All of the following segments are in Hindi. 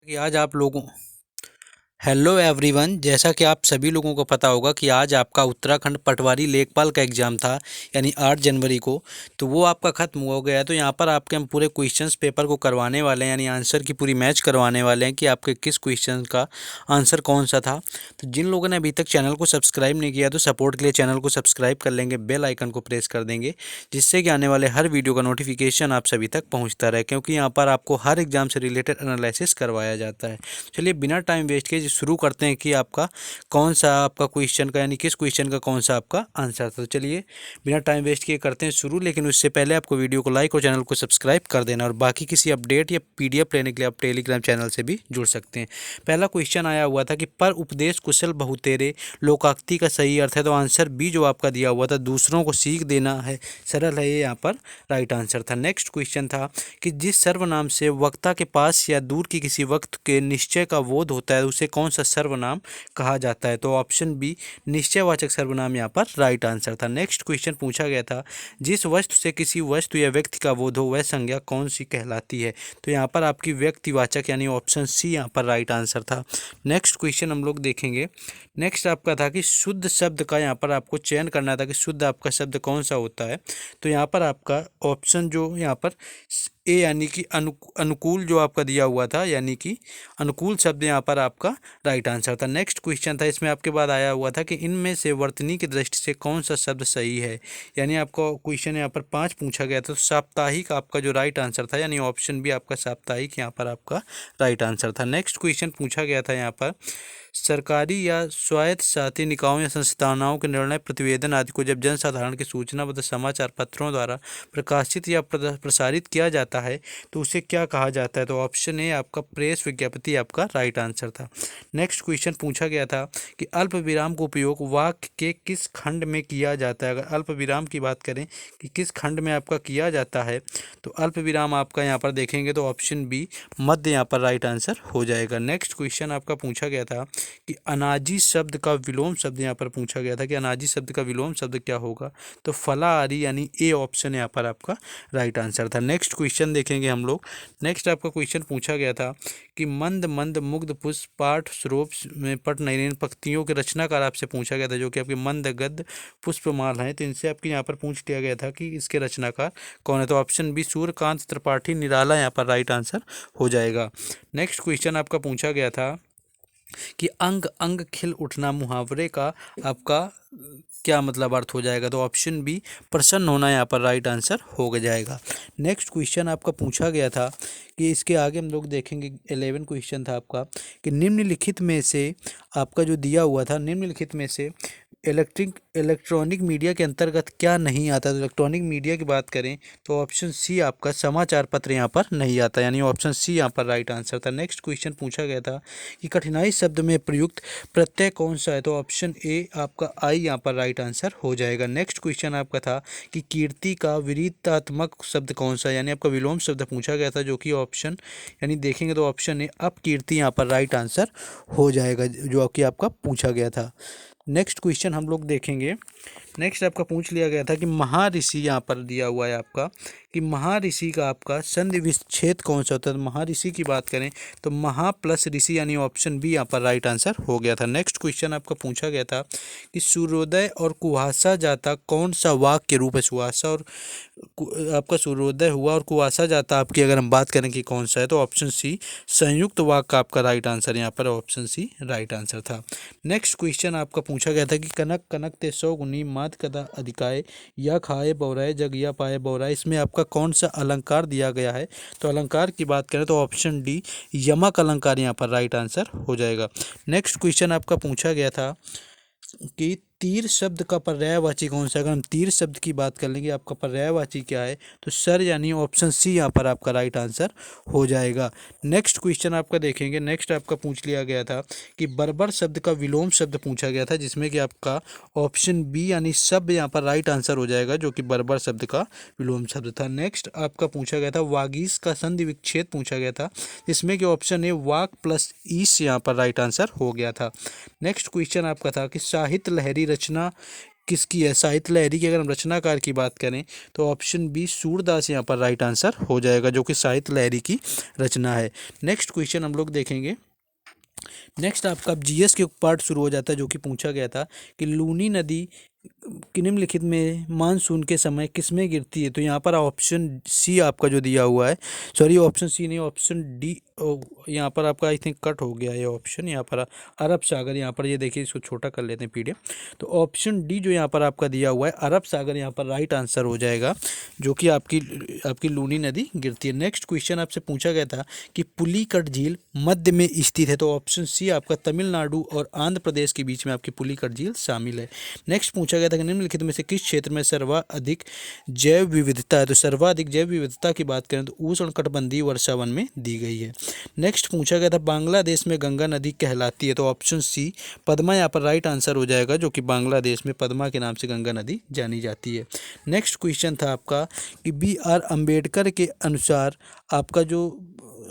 कि आज आप लोगों हेलो एवरीवन। जैसा कि आप सभी लोगों को पता होगा कि आज आपका उत्तराखंड पटवारी लेखपाल का एग्ज़ाम था, यानी 8 जनवरी को। तो वो आपका ख़त्म हो गया है। तो यहाँ पर आपके हम पूरे क्वेश्चंस पेपर को करवाने वाले हैं, यानी आंसर की पूरी मैच करवाने वाले हैं कि आपके किस क्वेश्चन का आंसर कौन सा था। तो जिन लोगों ने अभी तक चैनल को सब्सक्राइब नहीं किया तो सपोर्ट के लिए चैनल को सब्सक्राइब कर लेंगे, बेल आइकन को प्रेस कर देंगे, जिससे कि आने वाले हर वीडियो का नोटिफिकेशन आप सभी तक पहुँचता रहे, क्योंकि यहाँ पर आपको हर एग्ज़ाम से रिलेटेड एनालिसिस करवाया जाता है। चलिए बिना टाइम वेस्ट किए शुरू करते हैं कि आपका कौन सा आपका क्वेश्चन का, यानी किस क्वेश्चन का कौन सा आपका आंसर था। तो चलिए बिना टाइम वेस्ट किए करते हैं शुरू, लेकिन उससे पहले आपको वीडियो को लाइक और चैनल को सब्सक्राइब कर देना। और बाकी किसी अपडेट या पीडीएफ लेने के लिए आप टेलीग्राम चैनल से भी जुड़ सकते हैं। पहला क्वेश्चन आया हुआ था कि पर उपदेश कुशल बहुतेरे लोकाक्ति का सही अर्थ है। तो आंसर बी जो आपका दिया हुआ था, दूसरों को सीख देना है, सरल है, ये यहाँ पर राइट आंसर था। नेक्स्ट क्वेश्चन था कि जिस सर्वनाम से वक्ता के पास या दूर की किसी वक्त के निश्चय का बोध होता है उसे कौन सा सर्वनाम कहा जाता है। तो ऑप्शन बी निश्चयवाचक सर्वनाम यहाँ पर राइट आंसर था। नेक्स्ट क्वेश्चन पूछा गया था जिस वस्तु से किसी वस्तु या व्यक्ति का बोध हो वह संज्ञा कौन सी कहलाती है। तो यहाँ पर आपकी व्यक्तिवाचक यानी ऑप्शन सी यहाँ पर राइट आंसर था। नेक्स्ट क्वेश्चन हम लोग देखेंगे। नेक्स्ट आपका था कि शुद्ध शब्द का यहाँ पर आपको चयन करना था कि शुद्ध आपका शब्द कौन सा होता है। तो यहाँ पर आपका ऑप्शन जो यहाँ पर ए यानी कि अनुकूल जो आपका दिया हुआ था, यानी कि अनुकूल शब्द यहाँ पर आपका राइट आंसर था। नेक्स्ट क्वेश्चन था, इसमें आपके बाद आया हुआ था कि इनमें से वर्तनी की दृष्टि से कौन सा शब्द सही है। यानी आपका क्वेश्चन यहाँ पर 5 पूछा गया था। तो साप्ताहिक आपका जो राइट आंसर था, यानी ऑप्शन बी आपका साप्ताहिक यहाँ पर आपका राइट आंसर था। नेक्स्ट क्वेश्चन पूछा गया था यहाँ पर सरकारी या स्वायत्तशासी निकायों या संस्थानों के निर्णय प्रतिवेदन आदि को जब जनसाधारण की सूचना बद्ध समाचार पत्रों द्वारा प्रकाशित या प्रसारित किया जाता है तो उसे क्या कहा जाता है। तो ऑप्शन ए आपका प्रेस विज्ञप्ति आपका राइट आंसर था। नेक्स्ट क्वेश्चन पूछा गया था कि अल्प विराम का उपयोग वाक्य के किस खंड में किया जाता है। अगर अल्प विराम की बात करें कि किस खंड में आपका किया जाता है, तो अल्प विराम आपका यहाँ पर देखेंगे तो ऑप्शन बी मध्य यहाँ पर राइट आंसर हो जाएगा। नेक्स्ट क्वेश्चन आपका पूछा गया था कि अनाजी शब्द का विलोम शब्द यहाँ पर पूछा गया था कि अनाजी शब्द का विलोम शब्द क्या होगा। तो फलाहारी यानी ए ऑप्शन यहाँ पर आपका राइट आंसर था। नेक्स्ट क्वेश्चन देखेंगे हम लोग। नेक्स्ट आपका क्वेश्चन पूछा गया था कि मंद मंद मुग्ध पुष्प पाठ स्वरूप में पट नयन पंक्तियों के रचनाकार आपसे पूछा गया था, जो कि आपके मंद गद्य पुष्पमाल हैं। तो इनसे आपके यहाँ पर पूछ लिया गया था कि इसके रचनाकार कौन है। तो ऑप्शन बी सूर्यकांत त्रिपाठी निराला यहाँ पर राइट आंसर हो जाएगा। नेक्स्ट क्वेश्चन आपका पूछा गया था कि अंग अंग खिल उठना मुहावरे का आपका क्या मतलब अर्थ हो जाएगा। तो ऑप्शन बी प्रसन्न होना यहाँ पर राइट आंसर हो जाएगा। नेक्स्ट क्वेश्चन आपका पूछा गया था कि इसके आगे हम लोग देखेंगे 11 क्वेश्चन था आपका कि निम्नलिखित में से आपका जो दिया हुआ था, निम्नलिखित में से इलेक्ट्रॉनिक मीडिया के अंतर्गत क्या नहीं आता। तो इलेक्ट्रॉनिक मीडिया की बात करें तो ऑप्शन सी आपका समाचार पत्र यहाँ पर नहीं आता, यानी ऑप्शन सी यहाँ पर राइट आंसर था। नेक्स्ट क्वेश्चन पूछा गया था कि कठिनाई शब्द में प्रयुक्त प्रत्यय कौन सा है। तो ऑप्शन ए आपका आई यहाँ पर राइट आंसर हो जाएगा। नेक्स्ट क्वेश्चन आपका था कि कीर्ति का विरीतात्मक शब्द कौन सा है, यानी आपका विलोम शब्द पूछा गया था, जो कि ऑप्शन यानी देखेंगे तो ऑप्शन ए अपकीर्ति यहाँ पर राइट आंसर हो जाएगा, जो कि आपका पूछा गया था। नेक्स्ट क्वेश्चन हम लोग देखेंगे। नेक्स्ट आपका पूछ लिया गया था कि महर्षि यहाँ पर दिया हुआ है आपका कि महर्षि का आपका संधि विच्छेद कौन सा होता है। तो महर्षि की बात करें तो महा प्लस ऋषि यानी ऑप्शन बी यहाँ पर राइट आंसर हो गया था। नेक्स्ट क्वेश्चन आपका पूछा गया था कि सूर्योदय और कुहासा जाता कौन सा वाक्य के रूप है। सुहासा और आपका सूर्योदय हुआ और कुहासा जाता आपकी अगर हम बात करें कि कौन सा है, तो ऑप्शन सी संयुक्त वाक्य का आपका राइट आंसर यहाँ पर ऑप्शन सी राइट आंसर था। नेक्स्ट क्वेश्चन आपका पूछा गया था कि कनक कनक ते सौ गुनी मात कदा अधिकाय या खाए बौराए जग या पाए बौराए, इसमें आपका कौन सा अलंकार दिया गया है। तो अलंकार की बात करें तो ऑप्शन डी यमक अलंकार यहाँ पर राइट आंसर हो जाएगा। नेक्स्ट क्वेश्चन आपका पूछा गया था कि तीर शब्द का पर्यायवाची कौन सा है। अगर हम तीर शब्द की बात कर लेंगे आपका पर्यायवाची क्या है, तो सर यानी ऑप्शन सी यहाँ पर आपका राइट आंसर हो जाएगा। नेक्स्ट क्वेश्चन आपका देखेंगे। नेक्स्ट आपका पूछ लिया गया था कि बर्बर शब्द का विलोम शब्द पूछा गया था, जिसमें कि आपका ऑप्शन बी यानी सब यहाँ पर राइट आंसर हो जाएगा, जो कि बर्बर शब्द का विलोम शब्द था। नेक्स्ट आपका पूछा गया था वागीश का संधि विच्छेद पूछा गया था, जिसमें कि ऑप्शन ए वाक प्लस ईस यहाँ पर राइट आंसर हो गया था। नेक्स्ट क्वेश्चन आपका था कि साहित्य लहरी रचना किसकी है? साहित्य लहरी की अगर हम रचनाकार की बात करें तो ऑप्शन बी सूरदास यहाँ पर राइट आंसर हो जाएगा, जो कि साहित्य लहरी की रचना है। नेक्स्ट क्वेश्चन हम लोग देखेंगे। नेक्स्ट आपका जीएस के पार्ट शुरू हो जाता है, जो कि पूछा गया था कि लूनी नदी कि निम्नलिखित में मानसून के समय किसमें गिरती है? तो यहाँ पर ऑप्शन सी आपका जो दिया हुआ है, सॉरी ऑप्शन सी नहीं, ऑप्शन डी। यहाँ पर आपका आई थिंक कट हो गया है ऑप्शन, यहाँ पर अरब सागर, यहाँ पर ये देखिए, इसको छोटा कर लेते हैं पीडीएफ। तो ऑप्शन डी जो यहाँ पर आपका दिया हुआ है अरब सागर, यहाँ पर राइट आंसर हो जाएगा, जो कि आपकी लूनी नदी गिरती है। नेक्स्ट क्वेश्चन आपसे पूछा गया था कि पुलिकट झील मध्य में स्थित है, तो ऑप्शन सी आपका तमिलनाडु और आंध्र प्रदेश के बीच में आपकी पुलिकट झील शामिल है। नेक्स्ट पूछा गया था कि निम्नलिखित में से किस क्षेत्र में सर्वाधिक जैव विविधता है? तो सर्वाधिक जैव विविधता की बात करें तो उष्णकटिबंधीय वर्षावन में दी गई है। नेक्स्ट पूछा गया था बांग्लादेश में गंगा नदी कहलाती है, तो ऑप्शन सी पद्मा यहाँ पर राइट आंसर हो जाएगा, जो कि बांग्लादेश में पद्मा के नाम से गंगा नदी जानी जाती है। नेक्स्ट क्वेश्चन था आपका कि BR अम्बेडकर के अनुसार आपका जो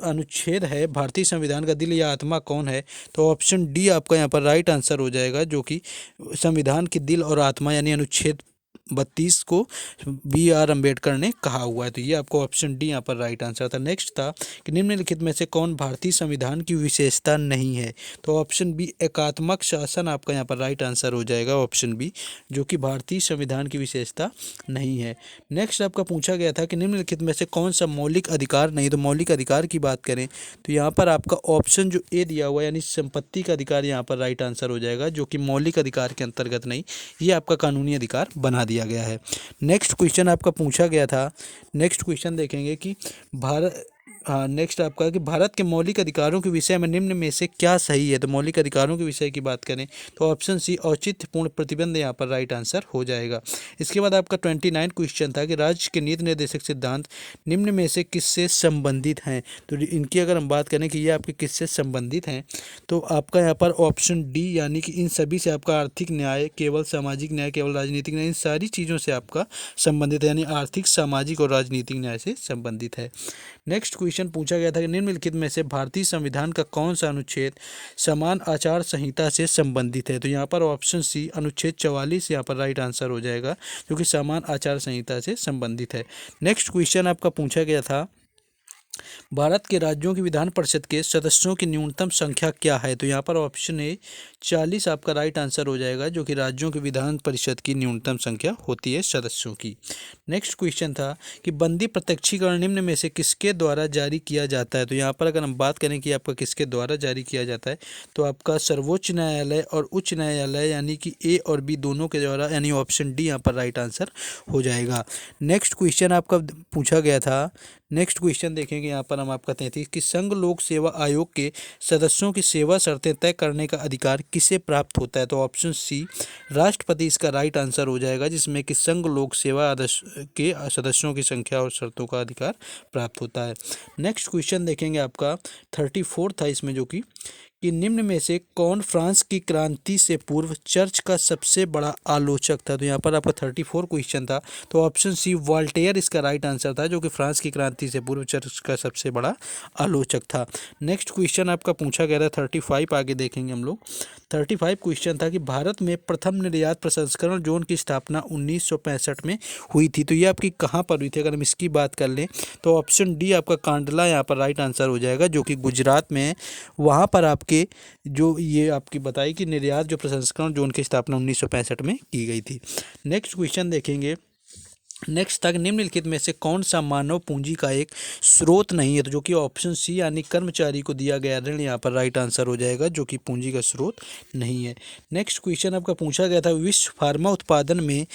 अनुच्छेद है भारतीय संविधान का दिल या आत्मा कौन है? तो ऑप्शन डी आपका यहाँ पर राइट आंसर हो जाएगा, जो कि संविधान की दिल और आत्मा यानी अनुच्छेद 32 को BR अम्बेडकर ने कहा हुआ है। तो ये आपको ऑप्शन डी यहाँ पर राइट आंसर था। नेक्स्ट था कि निम्नलिखित में से कौन भारतीय संविधान की विशेषता नहीं है? तो ऑप्शन बी एकात्मक शासन आपका यहाँ पर राइट आंसर हो जाएगा, ऑप्शन बी, जो कि भारतीय संविधान की विशेषता नहीं है। नेक्स्ट आपका पूछा गया था कि निम्नलिखित में से कौन सा मौलिक अधिकार नहीं? तो मौलिक अधिकार की बात करें तो यहाँ पर आपका ऑप्शन जो ए दिया हुआ है यानी संपत्ति का अधिकार यहाँ पर राइट आंसर हो जाएगा, जो कि मौलिक अधिकार के अंतर्गत नहीं, ये आपका कानूनी अधिकार बना दिया गया है। नेक्स्ट क्वेश्चन आपका पूछा गया था, नेक्स्ट क्वेश्चन देखेंगे कि भारत, हाँ नेक्स्ट आपका कि भारत के मौलिक अधिकारों के विषय में निम्न में से क्या सही है? तो मौलिक अधिकारों के विषय की बात करें तो ऑप्शन सी औचित्यपूर्ण प्रतिबंध यहाँ पर राइट आंसर हो जाएगा। इसके बाद आपका 29 क्वेश्चन था कि राज्य के नीति निर्देशक सिद्धांत निम्न में से किससे संबंधित हैं? तो इनकी अगर हम बात करें कि ये आपके किससे संबंधित हैं, तो आपका यहाँ पर ऑप्शन डी यानी कि इन सभी से आपका आर्थिक न्याय, केवल सामाजिक न्याय, केवल राजनीतिक न्याय, इन सारी चीज़ों से आपका संबंधित है, यानी आर्थिक, सामाजिक और राजनीतिक न्याय से संबंधित है। नेक्स्ट क्वेश्चन पूछा गया था कि निम्नलिखित में से भारतीय संविधान का कौन सा अनुच्छेद समान आचार संहिता से संबंधित है? तो यहाँ पर ऑप्शन सी अनुच्छेद 44 यहाँ पर राइट आंसर हो जाएगा, जो कि समान आचार संहिता से संबंधित है। नेक्स्ट क्वेश्चन आपका पूछा गया था भारत के राज्यों की विधान परिषद के सदस्यों की न्यूनतम संख्या क्या है? तो यहाँ पर ऑप्शन ए 40 आपका राइट आंसर हो जाएगा, जो कि राज्यों की विधान परिषद की न्यूनतम संख्या होती है सदस्यों की। नेक्स्ट क्वेश्चन था कि बंदी प्रत्यक्षीकरण निम्न में से किसके द्वारा जारी किया जाता है? तो यहाँ पर अगर हम बात करें कि आपका किसके द्वारा जारी किया जाता है, तो आपका सर्वोच्च न्यायालय और उच्च न्यायालय यानी कि ए और बी दोनों के द्वारा, यानी ऑप्शन डी यहाँ पर राइट आंसर हो जाएगा। नेक्स्ट क्वेश्चन आपका पूछा गया था, नेक्स्ट क्वेश्चन देखेंगे यहाँ पर हम आपका 33 कि संघ लोक सेवा आयोग के सदस्यों की सेवा शर्तें तय करने का अधिकार किसे प्राप्त होता है? तो ऑप्शन सी राष्ट्रपति इसका राइट आंसर हो जाएगा, जिसमें कि संघ लोक सेवा के सदस्यों की संख्या और शर्तों का अधिकार प्राप्त होता है। नेक्स्ट क्वेश्चन देखेंगे आपका 34 था इसमें, जो कि निम्न में से कौन फ्रांस की क्रांति से पूर्व चर्च का सबसे बड़ा आलोचक था? तो यहाँ पर आपका 34 क्वेश्चन था, तो ऑप्शन सी वॉल्टेयर इसका राइट आंसर था, जो कि फ्रांस की क्रांति से पूर्व चर्च का सबसे बड़ा आलोचक था। नेक्स्ट क्वेश्चन आपका पूछा गया था 35, आगे देखेंगे हम लोग। 35 क्वेश्चन था कि भारत में प्रथम निर्यात प्रसंस्करण जोन की स्थापना 1965 में हुई थी, तो ये आपकी कहाँ पर हुई थी? अगर हम इसकी बात कर लें तो ऑप्शन डी आपका कांडला यहाँ पर राइट आंसर हो जाएगा, जो कि गुजरात में है। वहाँ पर आपके जो ये आपकी बताई कि निर्यात जो प्रसंस्करण जोन की स्थापना 1965 में की गई थी। नेक्स्ट क्वेश्चन देखेंगे। नेक्स्ट तक निम्नलिखित में से कौन सा मानव पूंजी का एक स्रोत नहीं है? तो जो कि ऑप्शन सी यानी कर्मचारी को दिया गया ऋण यहाँ पर राइट आंसर हो जाएगा, जो कि पूंजी का स्रोत नहीं है। नेक्स्ट क्वेश्चन आपका पूछा गया था विश्व फार्मा उत्पादन में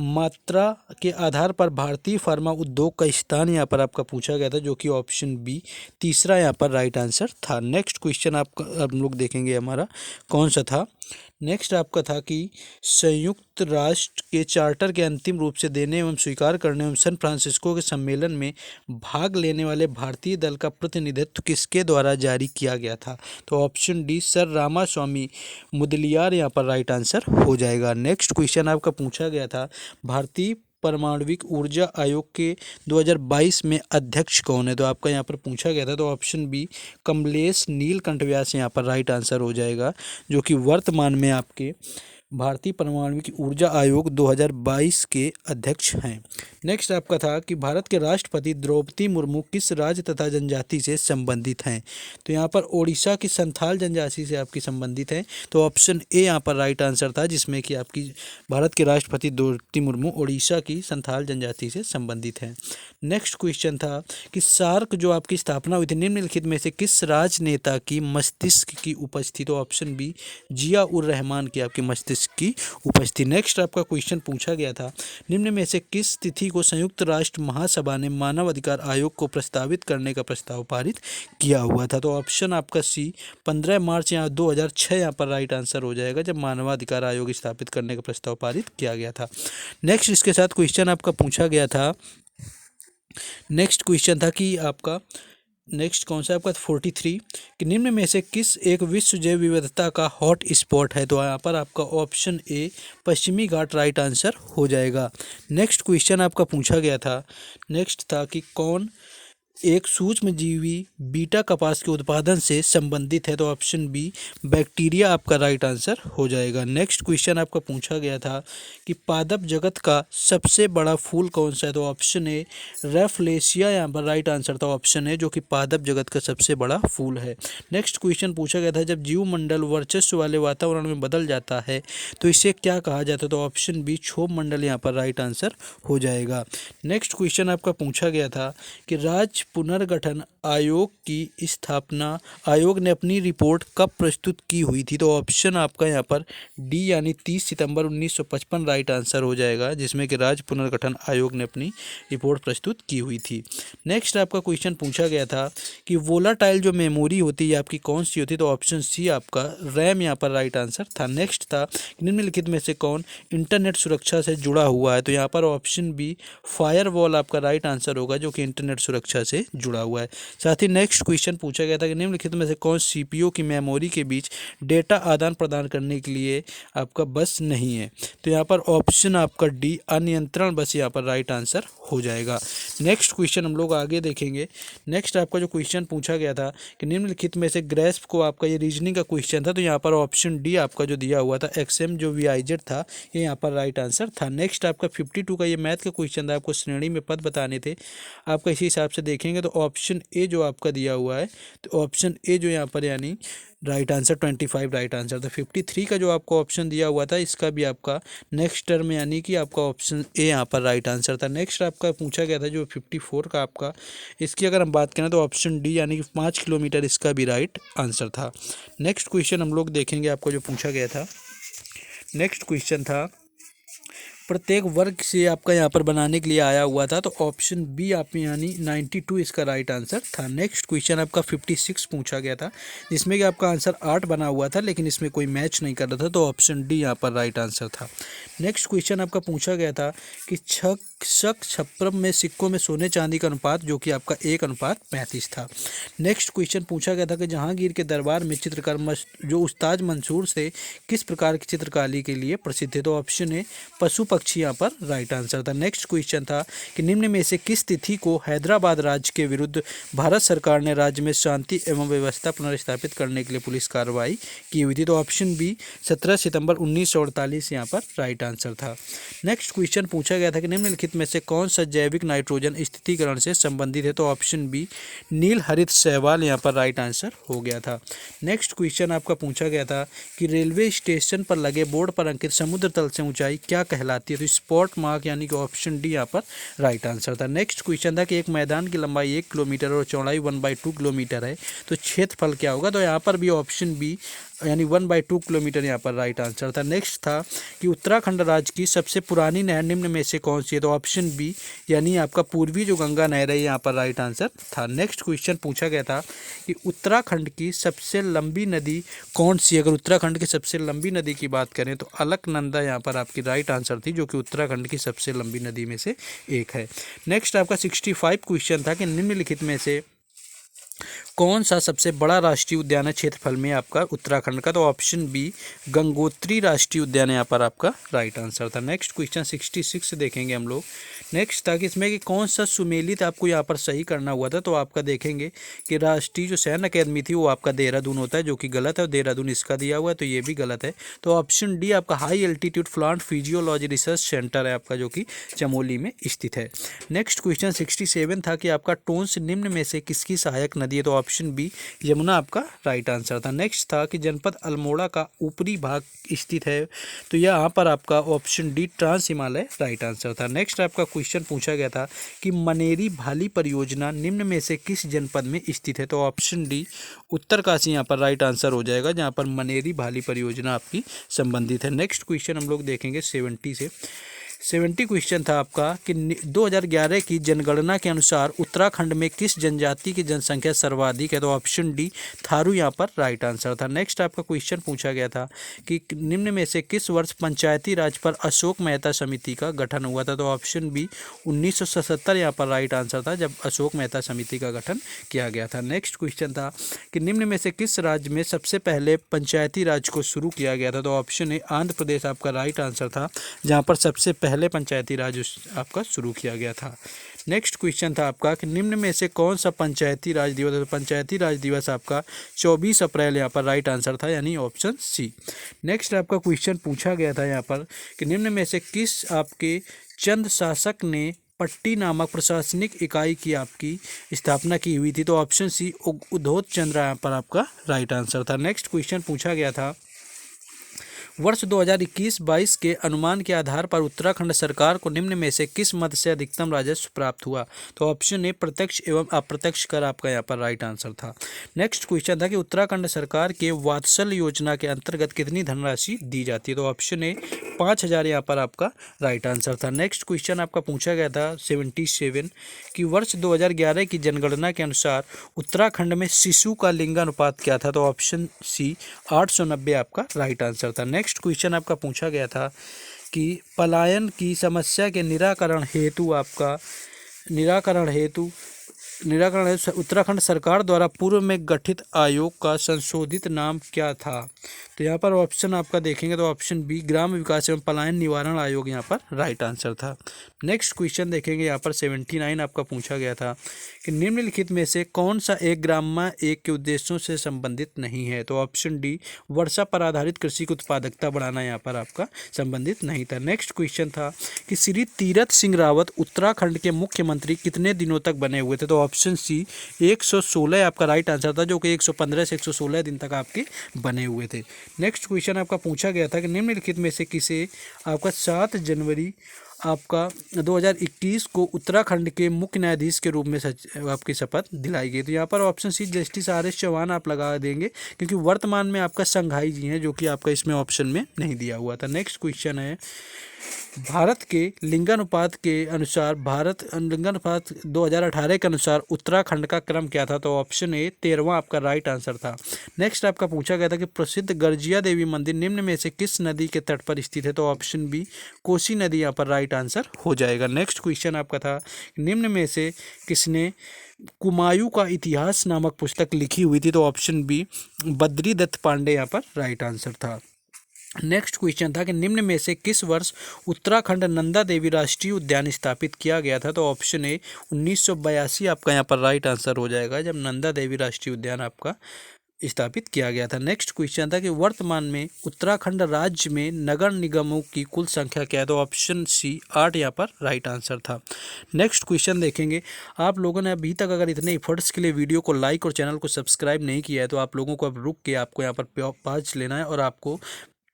मात्रा के आधार पर भारतीय फार्मा उद्योग का स्थान यहाँ पर आपका पूछा गया था, जो कि ऑप्शन बी तीसरा यहाँ पर राइट आंसर था। नेक्स्ट क्वेश्चन आपका हम लोग देखेंगे हमारा कौन सा था। नेक्स्ट आपका था कि संयुक्त राष्ट्र के चार्टर के अंतिम रूप से देने एवं स्वीकार करने एवं सैन फ्रांसिस्को के सम्मेलन में भाग लेने वाले भारतीय दल का प्रतिनिधित्व किसके द्वारा जारी किया गया था? तो option D Sir Ramaswamy Mudaliar यहाँ पर राइट आंसर हो जाएगा। नेक्स्ट क्वेश्चन आपका पूछा गया था भारतीय परमाणविक ऊर्जा आयोग के 2022 में अध्यक्ष कौन है? तो आपका यहाँ पर पूछा गया था, तो ऑप्शन बी कमलेश नीलकंठ व्यास यहाँ पर राइट आंसर हो जाएगा, जो कि वर्तमान में आपके भारतीय परमाणु ऊर्जा आयोग 2022 के अध्यक्ष हैं। नेक्स्ट आपका था कि भारत के राष्ट्रपति द्रौपदी मुर्मू किस राज्य तथा जनजाति से संबंधित हैं? तो यहाँ पर ओडिशा की संथाल जनजाति से आपकी संबंधित है। तो ऑप्शन ए यहाँ पर राइट आंसर था, जिसमें कि आपकी भारत के राष्ट्रपति द्रौपदी मुर्मू ओडिशा की संथाल जनजाति से संबंधित हैं। नेक्स्ट क्वेश्चन था कि सार्क जो आपकी स्थापना हुई थी निम्नलिखित में से किस राजनेता की मस्तिष्क की उपस्थिति? तो ऑप्शन बी जिया उर रहमान की आपकी मस्तिष्क की उपस्थिति। नेक्स्ट आपका क्वेश्चन पूछा गया था निम्न में से किस तिथि को संयुक्त राष्ट्र महासभा ने मानव अधिकार आयोग को प्रस्तावित करने का प्रस्ताव पारित किया हुआ था? तो ऑप्शन आपका सी 15 मार्च या 2006 यहाँ पर राइट आंसर हो जाएगा, जब मानवाधिकार आयोग स्थापित करने का प्रस्ताव पारित किया गया था। नेक्स्ट इसके साथ क्वेश्चन आपका पूछा गया था, नेक्स्ट क्वेश्चन था कि आपका नेक्स्ट कौन सा आपका 43 कि निम्न में से किस एक विश्व जैव विविधता का हॉट स्पॉट है? तो यहाँ पर आपका ऑप्शन ए पश्चिमी घाट राइट आंसर हो जाएगा। नेक्स्ट क्वेश्चन आपका पूछा गया था, नेक्स्ट था कि कौन एक सूक्ष्मजीवी बीटा कपास के उत्पादन से संबंधित है? तो ऑप्शन बी बैक्टीरिया आपका राइट आंसर हो जाएगा। नेक्स्ट क्वेश्चन आपका पूछा गया था कि पादप जगत का सबसे बड़ा फूल कौन सा है? तो ऑप्शन ए रेफलेशिया यहाँ पर राइट आंसर था, ऑप्शन ए जो कि पादप जगत का सबसे बड़ा फूल है। नेक्स्ट क्वेश्चन पूछा गया था जब जीवमंडल वर्चस्व वाले वातावरण में बदल जाता है तो इसे क्या कहा जाता है? तो ऑप्शन बी क्षोभ मंडल यहाँ पर राइट आंसर हो जाएगा। नेक्स्ट क्वेश्चन आपका पूछा गया था कि राज्य पुनर्गठन आयोग की स्थापना आयोग ने अपनी रिपोर्ट कब प्रस्तुत की हुई थी? तो ऑप्शन आपका यहाँ पर डी यानी 30 सितंबर 1955 राइट आंसर हो जाएगा, जिसमें कि राज्य पुनर्गठन आयोग ने अपनी रिपोर्ट प्रस्तुत की हुई थी। नेक्स्ट आपका क्वेश्चन पूछा गया था कि वोलाटाइल जो मेमोरी होती है आपकी कौन सी होती है? तो ऑप्शन सी आपका रैम यहाँ पर राइट आंसर था। नेक्स्ट था निम्नलिखित में से कौन इंटरनेट सुरक्षा से जुड़ा हुआ है? तो यहाँ पर ऑप्शन बी फायरवॉल आपका राइट आंसर होगा, जो कि इंटरनेट सुरक्षा से जुड़ा हुआ है। साथ ही नेक्स्ट क्वेश्चन पूछा गया था कि निम्नलिखित में से कौन सीपीयू की मेमोरी के बीच डेटा आदान प्रदान करने के लिए आपका बस नहीं है? तो यहाँ पर ऑप्शन आपका डी अनियंत्रण बस यहाँ पर राइट आंसर हो जाएगा। नेक्स्ट क्वेश्चन हम लोग आगे देखेंगे। नेक्स्ट आपका जो क्वेश्चन पूछा गया था कि निम्नलिखित में से ग्रेस्प को आपका ये रीजनिंग का क्वेश्चन था, तो यहाँ पर ऑप्शन डी आपका जो दिया हुआ था एक्सएम जो वीआईजेड था ये यहाँ पर राइट आंसर था। नेक्स्ट आपका 52 का ये मैथ का क्वेश्चन था, आपको श्रेणी में पद बताने थे आपका, इसी हिसाब से देखेंगे तो ऑप्शन ए जो आपका दिया हुआ है, तो ऑप्शन ए जो यहाँ पर यानी राइट आंसर 25 राइट आंसर था। 53 का जो आपको ऑप्शन दिया हुआ था इसका भी आपका नेक्स्ट टर्म यानी कि आपका ऑप्शन ए यहाँ पर राइट आंसर था। नेक्स्ट आपका पूछा गया था जो 54 का आपका, इसकी अगर हम बात करें तो ऑप्शन डी यानी कि 5 किलोमीटर इसका भी राइट आंसर था। नेक्स्ट क्वेश्चन हम लोग देखेंगे आपको जो पूछा गया था, नेक्स्ट क्वेश्चन था प्रत्येक वर्ग से आपका यहाँ पर बनाने के लिए आया हुआ था, तो ऑप्शन बी आप यानी 92 इसका राइट आंसर था। नेक्स्ट क्वेश्चन आपका 56 पूछा गया था, जिसमें कि आपका आंसर 8 बना हुआ था लेकिन इसमें कोई मैच नहीं कर रहा था, तो ऑप्शन डी यहाँ पर राइट आंसर था। नेक्स्ट क्वेश्चन आपका पूछा गया था कि शक छप्परम में सिक्कों में सोने चांदी का अनुपात जो कि आपका 1:35 था। नेक्स्ट क्वेश्चन पूछा गया था कि जहांगीर के दरबार में चित्रकार जो उस्ताद मंसूर से किस प्रकार की चित्रकारी के लिए प्रसिद्ध है? तो ऑप्शन ए पशु पक्षी यहाँ पर राइट आंसर था। नेक्स्ट क्वेश्चन था कि निम्न में से किस तिथि को हैदराबाद राज्य के विरुद्ध भारत सरकार ने राज्य में शांति एवं व्यवस्था पुनर्स्थापित करने के लिए पुलिस कार्रवाई की हुई थी? तो ऑप्शन बी 17 सितंबर 1948 यहाँ पर राइट आंसर था। नेक्स्ट क्वेश्चन पूछा गया था कि निम्नलिखित में से कौन सा जैविक नाइट्रोजन स्थितीकरण से संबंधित है? तो ऑप्शन बी नील हरित शैवाल यहाँ पर राइट आंसर हो गया था। नेक्स्ट क्वेश्चन आपका पूछा गया था कि रेलवे स्टेशन पर लगे बोर्ड पर अंकित समुद्र तल से ऊंचाई क्या कहलाती है? तो स्पॉट मार्क यानी कि ऑप्शन डी यहाँ पर राइट आंसर था। नेक्स्ट क्वेश्चन था कि एक मैदान की लंबाई 1 किलोमीटर और चौड़ाई 1/2 किलोमीटर है, तो क्षेत्रफल क्या होगा? तो यहाँ पर भी ऑप्शन बी यानी 1/2 किलोमीटर यहाँ पर राइट आंसर था। नेक्स्ट था कि उत्तराखंड राज्य की सबसे पुरानी नहर निम्न में से कौन सी है? तो ऑप्शन बी यानी आपका पूर्वी जो गंगा नहर है यहाँ पर राइट आंसर था। नेक्स्ट क्वेश्चन पूछा गया था कि उत्तराखंड की सबसे लंबी नदी कौन सी है? अगर उत्तराखंड की सबसे लंबी नदी की बात करें तो अलकनंदा यहाँ पर आपकी राइट आंसर थी, जो कि उत्तराखंड की सबसे लंबी नदी में से एक है। नेक्स्ट आपका 65 क्वेश्चन था कि निम्नलिखित में से कौन सा सबसे बड़ा राष्ट्रीय उद्यान है क्षेत्रफल में आपका उत्तराखंड का? तो ऑप्शन बी गंगोत्री राष्ट्रीय उद्यान यहाँ पर आपका राइट आंसर था। नेक्स्ट क्वेश्चन 66 देखेंगे हम लोग। नेक्स्ट था कि इसमें कि कौन सा सुमेलित आपको यहाँ पर सही करना हुआ था। तो आपका देखेंगे कि राष्ट्रीय जो सैन्य अकेदमी थी वो आपका देहरादून होता है, जो कि गलत है, और देहरादून इसका दिया हुआ है तो ये भी गलत है। तो ऑप्शन डी आपका high altitude plant physiology research centre है आपका, जो कि चमोली में स्थित है। नेक्स्ट क्वेश्चन 67 था कि आपका टोंस निम्न में से किसकी सहायक नदी है? तो ऑप्शन बी यमुना आपका राइट आंसर था। नेक्स्ट था कि जनपद अल्मोड़ा का ऊपरी भाग स्थित है, तो यहाँ पर आपका option D trans Himalaya right answer था। नेक्स्ट आपका क्वेश्चन पूछा गया था कि मनेरी भाली परियोजना निम्न में से किस जनपद में स्थित है? तो ऑप्शन डी उत्तरकाशी यहाँ पर राइट आंसर हो जाएगा, जहाँ पर मनेरी भाली परियोजना आपकी संबंधित है। नेक्स्ट क्वेश्चन हम लोग देखेंगे 70 क्वेश्चन था आपका कि 2011 की जनगणना के अनुसार उत्तराखंड में किस जनजाति की जनसंख्या सर्वाधिक है? तो ऑप्शन डी थारू यहाँ पर राइट आंसर था। नेक्स्ट आपका क्वेश्चन पूछा गया था कि निम्न में से किस वर्ष पंचायती राज पर अशोक मेहता समिति का गठन हुआ था? तो ऑप्शन बी 1977 यहाँ पर राइट आंसर था, जब अशोक मेहता समिति का गठन किया गया था। नेक्स्ट क्वेश्चन था कि निम्न में से किस राज्य में सबसे पहले पंचायती राज को शुरू किया गया था? तो ऑप्शन ए आंध्र प्रदेश आपका राइट आंसर था, जहाँ पर सबसे पहले पंचायती राज आपका शुरू किया गया था। नेक्स्ट क्वेश्चन था आपका कि निम्न में से कौन सा पंचायती राज दिवस है? तो पंचायती राज दिवस आपका 24 अप्रैल यहाँ पर राइट आंसर था, यानी ऑप्शन सी। नेक्स्ट आपका क्वेश्चन पूछा गया था यहाँ पर कि निम्न में से किस आपके चंद शासक ने पट्टी नामक प्रशासनिक इकाई की आपकी स्थापना की हुई थी? तो ऑप्शन सी उद्धोत चंद्र यहाँ पर आपका राइट आंसर था। नेक्स्ट क्वेश्चन पूछा गया था वर्ष 2021-22 के अनुमान के आधार पर उत्तराखंड सरकार को निम्न में से किस मद से अधिकतम राजस्व प्राप्त हुआ? तो ऑप्शन ए प्रत्यक्ष एवं अप्रत्यक्ष कर आपका यहाँ पर राइट आंसर था। नेक्स्ट क्वेश्चन था कि उत्तराखंड सरकार के वात्सल्य योजना के अंतर्गत कितनी धनराशि दी जाती है? तो ऑप्शन ए 5,000 यहाँ पर आपका राइट आंसर था। नेक्स्ट क्वेश्चन आपका पूछा गया था 77 कि वर्ष 2011 की जनगणना के अनुसार उत्तराखंड में शिशु का लिंगानुपात क्या था? तो ऑप्शन सी 890 आपका राइट आंसर था। नेक्स्ट क्वेश्चन आपका पूछा गया था कि पलायन की समस्या के निराकरण हेतु उत्तराखंड सरकार द्वारा पूर्व में गठित आयोग का संशोधित नाम क्या था? तो यहाँ पर ऑप्शन आपका देखेंगे तो ऑप्शन बी ग्राम विकास एवं पलायन निवारण आयोग यहाँ पर राइट आंसर था। नेक्स्ट क्वेश्चन देखेंगे यहाँ पर 79 आपका पूछा गया था कि निम्नलिखित में से कौन सा एक ग्राम्य एक के उद्देश्यों से संबंधित नहीं है? तो ऑप्शन डी वर्षा पर आधारित कृषि की उत्पादकता बढ़ाना यहाँ पर आपका संबंधित नहीं था। नेक्स्ट क्वेश्चन था कि श्री तीरथ सिंह रावत उत्तराखंड के मुख्यमंत्री कितने दिनों तक बने हुए थे? तो ऑप्शन सी 116 आपका राइट आंसर था, जो कि 115 से 116 दिन तक आपके बने हुए थे। नेक्स्ट क्वेश्चन आपका पूछा गया था कि निम्नलिखित में से किसे आपका 7 जनवरी आपका 2021 को उत्तराखंड के मुख्य न्यायाधीश के रूप में आपकी शपथ दिलाई गई? तो यहाँ पर option C Justice RS Chauhan आप लगा देंगे, क्योंकि वर्तमान में आपका संघाई जी हैं, जो कि आपका इसमें ऑप्शन में नहीं दिया हुआ था। नेक्स्ट क्वेश्चन है भारत के लिंगानुपात के अनुसार 2018 के अनुसार उत्तराखंड का क्रम क्या था? तो ऑप्शन ए 13वां आपका राइट आंसर था। नेक्स्ट आपका पूछा गया था कि प्रसिद्ध गर्जिया देवी मंदिर निम्न में से किस नदी के तट पर स्थित है? तो ऑप्शन बी कोसी नदी यहाँ पर राइट आंसर हो जाएगा। नेक्स्ट क्वेश्चन आपका था निम्न में से किसने कुमायूं का इतिहास नामक पुस्तक लिखी हुई थी? तो ऑप्शन बी बद्री दत्त पांडे यहाँ पर राइट आंसर था। नेक्स्ट क्वेश्चन था कि निम्न में से किस वर्ष उत्तराखंड नंदा देवी राष्ट्रीय उद्यान स्थापित किया गया था? तो ऑप्शन ए 1982 आपका यहाँ पर राइट आंसर हो जाएगा, जब नंदा देवी राष्ट्रीय उद्यान आपका स्थापित किया गया था। नेक्स्ट क्वेश्चन था कि वर्तमान में उत्तराखंड राज्य में नगर निगमों की कुल संख्या क्या है? तो ऑप्शन सी 8 यहाँ पर राइट आंसर था। नेक्स्ट क्वेश्चन देखेंगे, आप लोगों ने अभी तक अगर इतने एफर्ट्स के लिए वीडियो को लाइक और चैनल को सब्सक्राइब नहीं किया है, तो आप लोगों को अब रुक के आपको यहाँ पर पॉज लेना है और आपको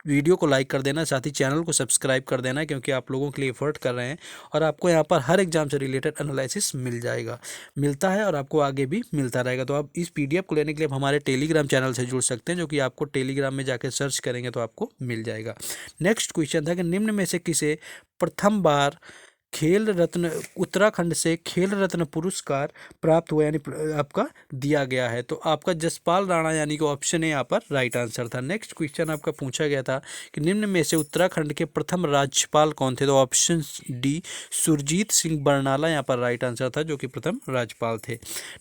वीडियो को लाइक कर देना, साथ ही चैनल को सब्सक्राइब कर देना, क्योंकि आप लोगों के लिए एफर्ट कर रहे हैं और आपको यहाँ पर हर एग्जाम से रिलेटेड एनालिसिस मिलता है और आपको आगे भी मिलता रहेगा। तो आप इस PDF को लेने के लिए आप हमारे टेलीग्राम चैनल से जुड़ सकते हैं, जो कि आपको टेलीग्राम में जाकर सर्च करेंगे तो आपको मिल जाएगा। नेक्स्ट क्वेश्चन था कि निम्न में से किसे प्रथम बार खेल रत्न, उत्तराखंड से खेल रत्न पुरस्कार प्राप्त हुआ, यानी आपका दिया गया है। तो आपका जसपाल राणा यानी कि ऑप्शन ए यहाँ पर राइट आंसर था। नेक्स्ट क्वेश्चन आपका पूछा गया था कि निम्न में से उत्तराखंड के प्रथम राज्यपाल कौन थे? तो ऑप्शन डी सुरजीत सिंह बरनाला यहाँ पर राइट आंसर था, जो कि प्रथम राज्यपाल थे।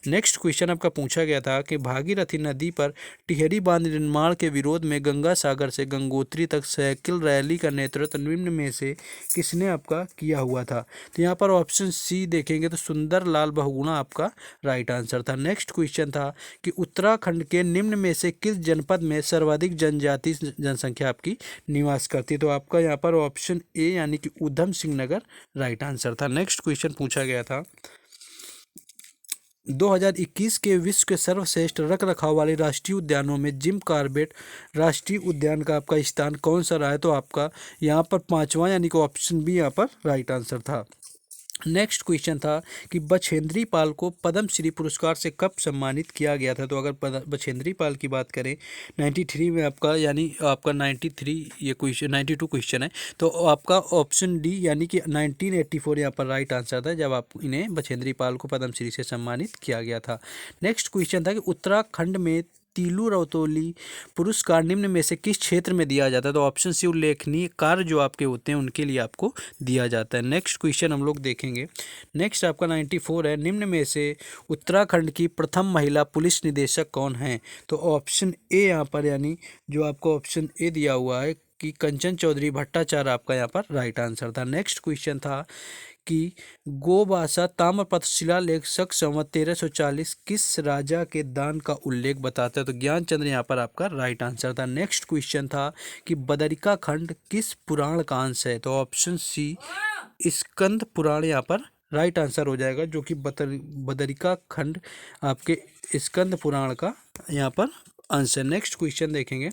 नेक्स्ट क्वेश्चन आपका पूछा गया था कि भागीरथी नदी पर टिहरी बांध निर्माण के विरोध में गंगा सागर से गंगोत्री तक साइकिल रैली का नेतृत्व निम्न में से किसने आपका किया हुआ था? तो यहाँ पर ऑप्शन सी देखेंगे तो सुंदर लाल बहुगुणा आपका राइट आंसर था। नेक्स्ट क्वेश्चन था कि उत्तराखंड के निम्न में से किस जनपद में सर्वाधिक जनजाति जनसंख्या आपकी निवास करती है? तो आपका यहाँ पर ऑप्शन ए यानी कि ऊधम सिंह नगर राइट आंसर था। नेक्स्ट क्वेश्चन पूछा गया था 2021 के विश्व के सर्वश्रेष्ठ रख रखाव वाले राष्ट्रीय उद्यानों में जिम कॉर्बेट राष्ट्रीय उद्यान का आपका स्थान कौन सा रहा है? तो आपका यहाँ पर पांचवा यानी कि ऑप्शन बी यहाँ पर राइट आंसर था। नेक्स्ट क्वेश्चन था कि बछेंद्री पाल को पद्म श्री पुरस्कार से कब सम्मानित किया गया था? तो अगर बछेंद्री पाल की बात करें 93 में आपका, यानी आपका 93 ये क्वेश्चन 92 क्वेश्चन है, तो आपका ऑप्शन डी यानी कि 1984 यहाँ पर राइट आंसर था, जब आप इन्हें बछेंद्री पाल को पद्म श्री से सम्मानित किया गया था। नेक्स्ट क्वेश्चन था कि उत्तराखंड में तीलू रौतोली पुरस्कार निम्न में से किस क्षेत्र में दिया जाता है? तो ऑप्शन सी उल्लेखनीय कार्य जो आपके होते हैं उनके लिए आपको दिया जाता है। नेक्स्ट क्वेश्चन हम लोग देखेंगे। नेक्स्ट आपका 94 है, निम्न में से उत्तराखंड की प्रथम महिला पुलिस निदेशक कौन है? तो ऑप्शन ए यहाँ पर, यानी जो आपको ऑप्शन ए दिया हुआ है कि कंचन चौधरी भट्टाचार्य आपका यहाँ पर राइट आंसर था। नेक्स्ट क्वेश्चन था कि गोबासा ताम्रपत्र शिलालेख संवत 1340 किस राजा के दान का उल्लेख बताता है? तो ज्ञानचंद्र यहाँ पर आपका राइट आंसर था। नेक्स्ट क्वेश्चन था कि बदरिका खंड किस पुराण का अंश है? तो ऑप्शन सी स्कंद पुराण यहाँ पर राइट आंसर हो जाएगा, जो कि बदरिका खंड आपके स्कंद पुराण का यहाँ पर अंश है। नेक्स्ट क्वेश्चन देखेंगे।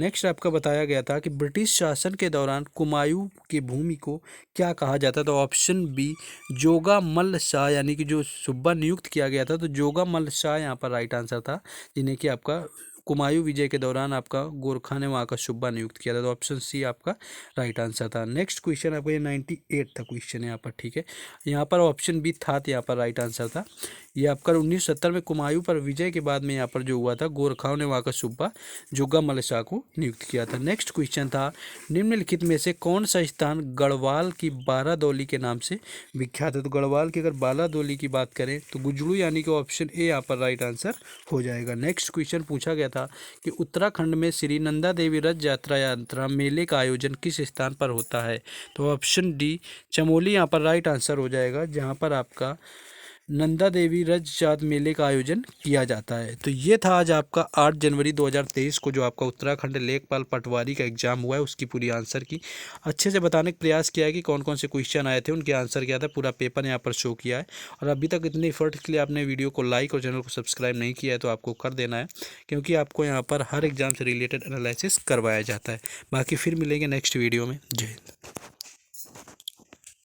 नेक्स्ट आपका बताया गया था कि ब्रिटिश शासन के दौरान कुमायूं की भूमि को क्या कहा जाता है? तो ऑप्शन बी जोगा मल्ल शाह, यानी कि जो सूबा नियुक्त किया गया था, तो जोगा मल्ल शाह यहाँ पर राइट आंसर था, जिन्हें कि आपका कुमायूं विजय के दौरान आपका गोरखा ने वहाँ का सूबा नियुक्त किया था। तो ऑप्शन सी आपका राइट आंसर था। नेक्स्ट क्वेश्चन आपका ये 98 था क्वेश्चन यहाँ पर, ठीक है। यहाँ पर ऑप्शन बी था, तो यहाँ पर राइट आंसर था। ये आपका 1970 में कुमायूं पर विजय के बाद में यहाँ पर जो हुआ था, गोरखाओं ने वहाँ का सूबा जोगा मल्ल शाह को नियुक्त किया था। नेक्स्ट क्वेश्चन था निम्नलिखित में से कौन सा स्थान गढ़वाल की बारादौली के नाम से विख्यात है? तो गढ़वाल की अगर बारादौली की बात करें तो गुजरू, यानी कि ऑप्शन ए यहाँ पर राइट आंसर हो जाएगा। नेक्स्ट क्वेश्चन पूछा गया था कि उत्तराखंड में श्री नंदा देवी रथ यात्रा मेले का आयोजन किस स्थान पर होता है? तो ऑप्शन डी चमोली यहाँ पर राइट आंसर हो जाएगा, जहाँ पर आपका नंदा देवी रथ यात्रा मेले का आयोजन किया जाता है। तो ये था आज आपका 8 जनवरी 2023 को जो आपका उत्तराखंड लेखपाल पटवारी का एग्जाम हुआ है, उसकी पूरी आंसर की अच्छे से बताने का प्रयास किया है कि कौन कौन से क्वेश्चन आए थे, उनके आंसर क्या था, पूरा पेपर यहाँ पर शो किया है। और अभी तक इतने एफर्ट के लिए आपने वीडियो को लाइक और चैनल को सब्सक्राइब नहीं किया है तो आपको कर देना है, क्योंकि आपको यहाँ पर हर एग्जाम से रिलेटेड एनालिसिस करवाया जाता है। बाकी फिर मिलेंगे नेक्स्ट वीडियो में। जय हिंद।